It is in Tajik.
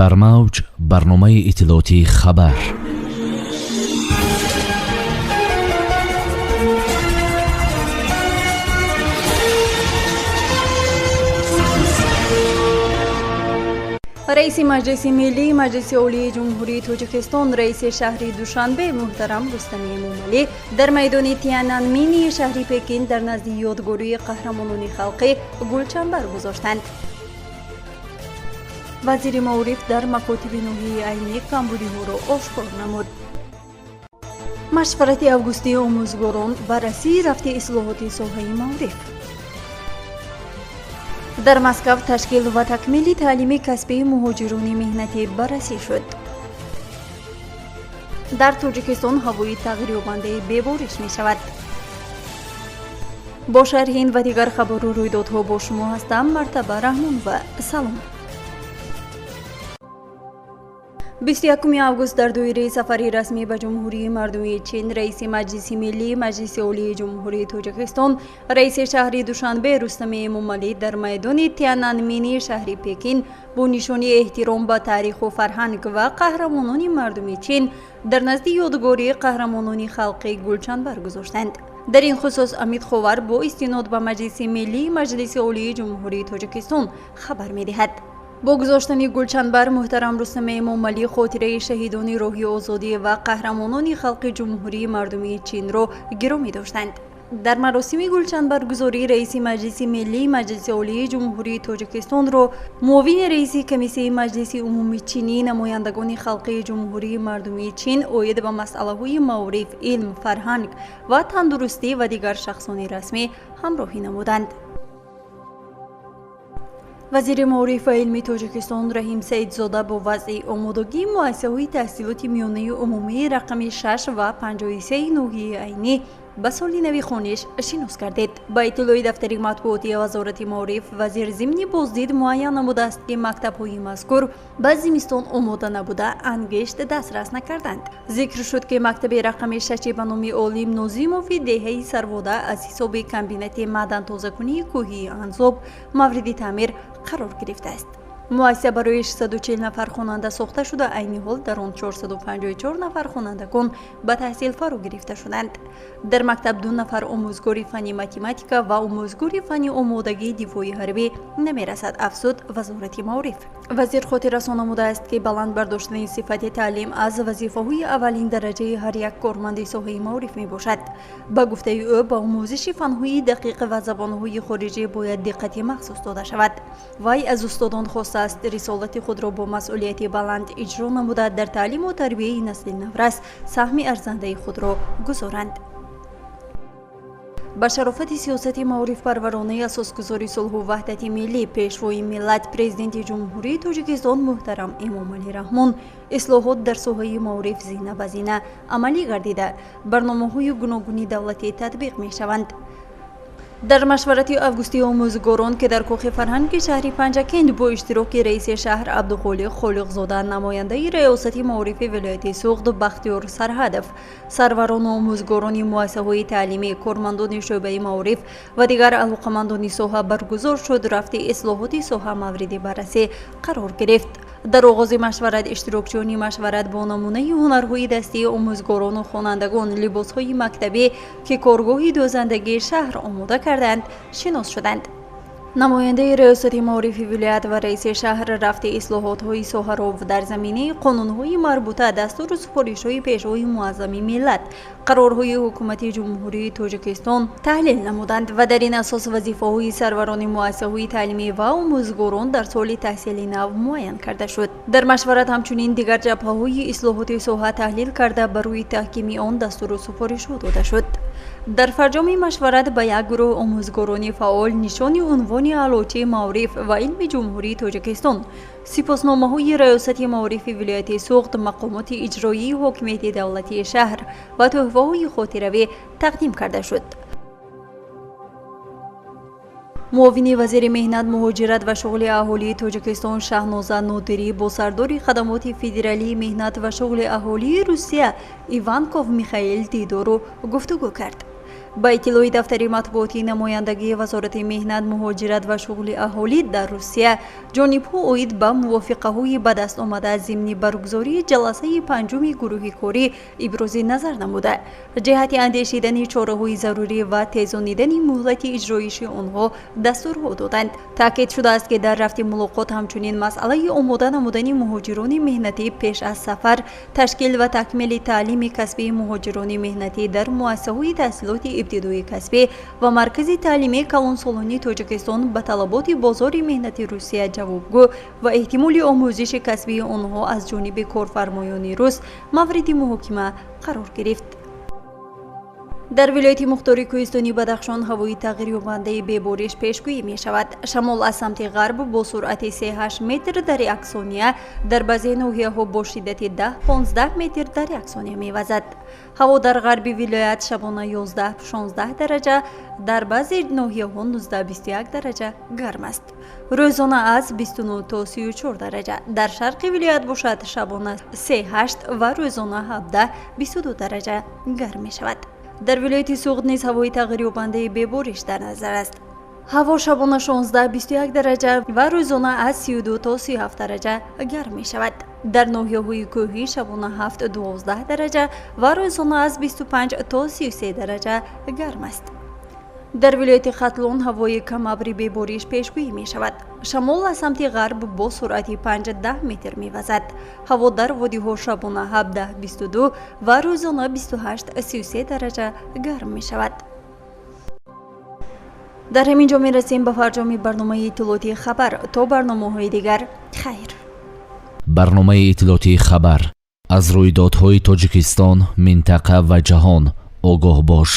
در موج برنامه اطلاعاتی خبر. رئیس مجلس ملی مجلس عالی جمهوری تاجیکستان رئیس شهر دوشنبه محترم رستمی موملی در میدان تیانانمن شهر پکین در نزد یادگاری قهرمانان خلقی گلچنبر گذاشتند. وزیر معارف در مکاتب نوحی عینی کمبودی‌ها را آشکار نمود. مشورت اوگوستی آموزگاران بررسی رفت اصلاحات ساحه معارف. در مسکو تشکیل و تکمیل تعلیم کسبی مهاجران مهنتی بررسی شد. در تاجیکستان هوای تغییریابنده ببارش می شود. با شرح این و دیگر خبر و رویدادها با شما هستم مرتبه رحمان و سلام. 21 آگوست در دوره سفری رسمی به جمهوری مردمی چین رئیس مجلس ملی مجلس عالی جمهوری تاجیکستان رئیس شهر دوشنبه رستمی موملی در میدان تیانانمن شهر پکین با نشانی احترام به تاریخ و فرهنگ و قهرمانان مردم چین در نزد یادگاری قهرمانان خلقی گلچنبر گذاشتند. در این خصوص امید خاور با استناد به مجلس ملی مجلس عالی جمهوری تاجیکستان خبر می‌دهد. با گذاشتن گلچنبر محترم رستمی موملی خاطره شهیدان راهی آزادی و قهرمانان خلق جمهوری مردمی چین را گرامی داشتند. در مراسم گلچنبر گذاری رئیس مجلس ملی مجلس عالی جمهوری تاجیکستان را معاون رئیس کمیسیون مجلس عمومی چینی نمایندگان خلق جمهوری مردمی چین عاید به مسائل معارف، علم، فرهنگ و تندرستی و دیگر شخصان رسمی همراهی نمودند. وزیر معارف و علمی تاجیکستان رحیم سعیدزاده با وضع آمادگی مؤسسه‌های تحصیلات میانه عمومی رقم 6 و 53 نوحی عینی به سال نو خوانش شناس گردید. با اطلاع دفتر مطبوعاتی وزارت معارف وزیر ضمن بازدید معین نموده است که مکتب‌های مذکور به زمستان آماده نبوده انگشت دسترس نکردند. ذکر شد که مکتب رقم 6 به نام عالم ناظموف دهه سرواده از حساب کمبینت معدن تازه‌کنی کوهی انزاب مورد تعمیر قرار گرفته است. مؤسسه برای 640 نفر خواننده ساخته شده، عین حال در آن 454 نفر خوانندگان به تحصیل فرا گرفته شدند. در مکتب 2 نفر آموزگار فنی متماتیک و آموزگار فنی آمادگی دفاعی حربی نمی‌رسد، افزود وزارت معارف. وزیر خاطر رسان نموده است که بلند برداشتن صفت تعلیم از وظیفه‌های اولین درجه هر یک کارمند ساحه معارف میباشد. با گفته او به آموزش فن‌های دقیق و زبان‌های خارجی باید دقت مخصوص داده شود. وی از استادان خواسته است رسالت خود را با مسئولیت بلند اجرا نموده در تعلیم و تربیت نسل نورس سهم ارزنده خود را گذارند. با شرافت سیاست معارف پرورانه اساسگذاری صلح و وحدت ملی پیشوای ملت پرزیدنت جمهوری تاجیکستان محترم امامعلی رحمان اصلاحات در ساحه معارف زینه به زینه عملی گردیده برنامه‌های گوناگون دولتی تطبیق می‌شوند. در مشورت اوگوستی آموزگاران که در کاخ فرهنگ شهر پنجکند با اشتراک رئیس شهر عبدالخالق خالقزاده، نماینده ریاست معارف ولایت سوخت بختیار سرهدف، سروران آموزگاران مؤسسه‌های تعلیمی، کارمندان شعبه معارف و دیگر علاقه‌مندان ساحه برگزار شد رفت اصلاحات ساحه مورد بررسی قرار گرفت. در آغاز مشورت اشتراکچیان مشورت با نمونه هنرهای دستی آموزگاران و خوانندگان لباسهای مکتبی که کارگاه دوزندگی شهر آماده کردند شناس شدند. نماینده ریاست معارف ولایت و رئیس شهر رفت اصلاحات‌های ساحه را در زمینه قانون‌های مربوطه، دستور و سفارش‌های پیشوای معظم ملت، قرارهای حکومت جمهوری تاجیکستان تحلیل نمودند و در این اساس وظیفه‌های سروران مؤسسه‌های تعلیمی و آموزگاران در سال تحصیلی نو معین کرده شد. در مشورت همچنین دیگر جبهه‌های اصلاحات ساحه تحلیل کرده بر روی تحکیم آن دستور و سفارش‌ها داده شد. در فرجام مشورت به یک گروه آموزگاران فعال نشان عنوان علوچه معارف و علم جمهوری تاجیکستان، سپاسنامه‌های ریاست معارف ولایت سوخت، مقامات اجرایی حاکمیت دولتی شهر و تحفه‌های خاطروی تقدیم کرده شد. معاون وزیر مهنت، مهاجرت و شغل اهالی تاجیکستان شهنازه نادری با سردار خدمات فدرالی مهنت و شغل اهالی روسیه ایوانکوف میخائیل دیدار و گفتگو کرد. ба иттилои дафтари матбуотии намояндагии вазорати меҳнат, муҳоҷират ва шуғли аҳолӣ дар Русия, ҷонибҳо оид ба мувофиқаҳои ба даст омада зимни баргузории ҷаласаи панҷуми гурӯҳи корӣ ибрози назар намуда, ҷиҳати андешидани чораҳои зарурӣ ва тезонидани муҳлати иҷроиши онҳо дастурҳо доданд. таъкид шудааст ки дар рафти мулоқот ҳамчунин масъалаи омода намудани муҳоҷирони меҳнатӣ пеш аз сафар, ташкил ва такмили таълими касбии муҳоҷирони меҳнатӣ дар муассисаҳои таҳсилоти ибтидоии касбӣ ва маркази таълимии калонсолони Тоҷикистон ба талаботи бозори меҳнати Русия ҷавобгӯ ва эҳтимоли омӯзиши касбии онҳо аз ҷониби корфармоёни рус мавриди муҳокима қарор гирифт. дар вилояти мухтори кӯҳистони Бадахшон ҳавои тағйирёбандаи бебориш пешгӯӣ мешавад. Шамол аз самти ғарб бо суръати 3-8 метр дар як сония, дар баъзе ноҳияҳо бо шиддати 10-15 метр дар як сония мевазад. ҳаво дар ғарби вилоят шабона 11-16 дараҷа, дар баъзе ноҳияҳо 19-21 дараҷа гарм аст. рӯзона аз 29 то 34 дараҷа. дар шарқи вилоят бошад шабона 3-8 ва рӯзона 17-22 дараҷа гарм мешавад. дар вилояти Суғд низ ҳавои тағйирёбандаи бебориш дар назар аст. ҳаво шабона 16-21 дараҷа ва рӯзона аз 32 то 37 дараҷа гарм мешавад. дар ноҳияҳои кӯҳӣ шабона 7-12 дараҷа ва рӯзона аз 25 то 33 дараҷа гарм аст. дар вилояти Хатлон ҳавои камабри бебориш пешгӯӣ мешавад. шамол аз самти ғарб бо суръати 5-10 метр мевазад. ҳаво дар водиҳо шабона 17-22 ва рӯзона 28-33 дараҷа гарм мешавад. дар ҳамин ҷо мерасем ба фарҷоми барномаи иттилоотии хабар. то барномаҳои дигар, хайр. барномаи иттилоотии хабар аз рӯйдодҳои Тоҷикистон, минтақа ва ҷаҳон огоҳ бош.